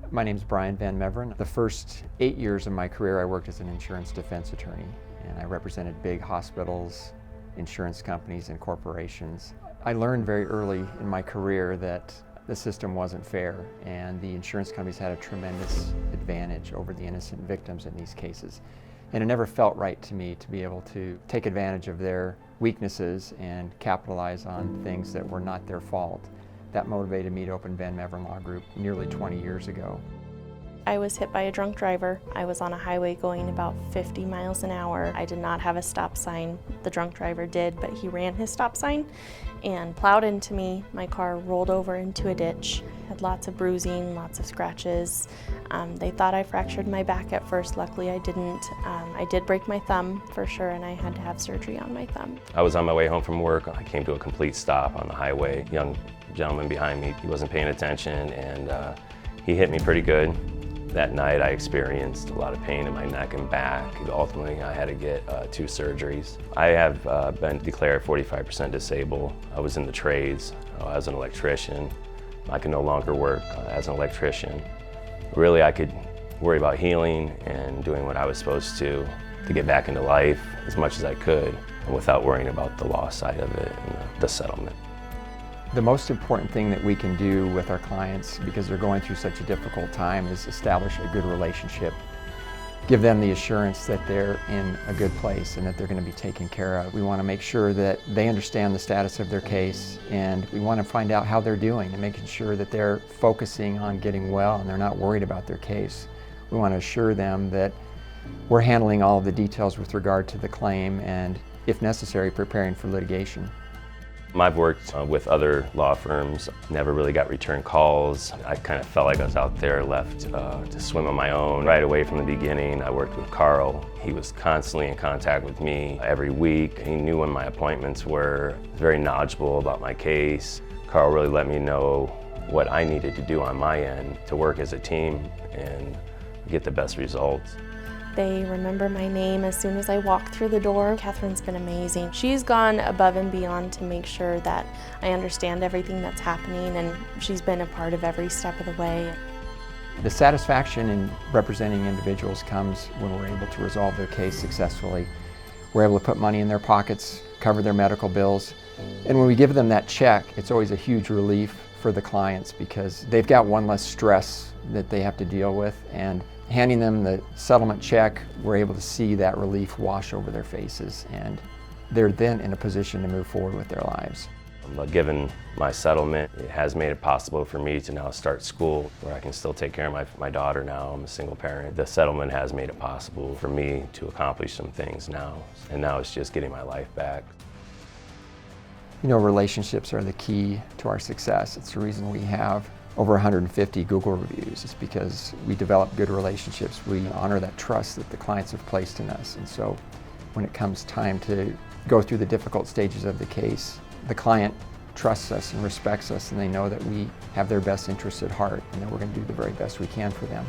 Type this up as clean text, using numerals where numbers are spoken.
My name is VanMeveren. The first 8 years of my career I worked as an insurance defense attorney, and I represented big hospitals, insurance companies, and corporations. I learned very early in my career that the system wasn't fair, and the insurance companies had a tremendous advantage over the innocent victims in these cases. And it never felt right to me to be able to take advantage of their weaknesses and capitalize on things that were not their fault. That motivated me to open VanMeveren Law Group nearly 20 years ago. I was hit by a drunk driver. I was on a highway going about 50 miles an hour. I did not have a stop sign. The drunk driver did, but he ran his stop sign and plowed into me. My car rolled over into a ditch. Had lots of bruising, lots of scratches. They thought I fractured my back at first. Luckily I didn't. I did break my thumb for sure, and I had to have surgery on my thumb. I was on my way home from work. I came to a complete stop on the highway. Young gentleman behind me, he wasn't paying attention, and he hit me pretty good. That night I experienced a lot of pain in my neck and back. Ultimately I had to get 2 surgeries. I have been declared 45% disabled. I was in the trades. I was an electrician. I can no longer work as an electrician. Really, I could worry about healing and doing what I was supposed to get back into life as much as I could without worrying about the law side of it and the settlement. The most important thing that we can do with our clients, because they're going through such a difficult time, is establish a good relationship. Give them the assurance that they're in a good place and that they're going to be taken care of. We want to make sure that they understand the status of their case, and we want to find out how they're doing and making sure that they're focusing on getting well and they're not worried about their case. We want to assure them that we're handling all of the details with regard to the claim and, if necessary, preparing for litigation. I've worked with other law firms, never really got return calls. I kind of felt like I was out there left to swim on my own. Right away from the beginning, I worked with Carl. He was constantly in contact with me every week. He knew when my appointments were, very knowledgeable about my case. Carl really let me know what I needed to do on my end to work as a team and get the best results. They remember my name as soon as I walk through the door. Catherine's been amazing. She's gone above and beyond to make sure that I understand everything that's happening, and she's been a part of every step of the way. The satisfaction in representing individuals comes when we're able to resolve their case successfully. We're able to put money in their pockets, cover their medical bills, and when we give them that check, it's always a huge relief for the clients because they've got one less stress that they have to deal with, and handing them the settlement check, we're able to see that relief wash over their faces, and they're then in a position to move forward with their lives. But given my settlement, it has made it possible for me to now start school where I can still take care of my daughter now. I'm a single parent. The settlement has made it possible for me to accomplish some things now, and now it's just getting my life back. You know, relationships are the key to our success. It's the reason we have over 150 Google reviews. It's because we develop good relationships. We honor that trust that the clients have placed in us. And so when it comes time to go through the difficult stages of the case, the client trusts us and respects us, and they know that we have their best interests at heart and that we're going to do the very best we can for them.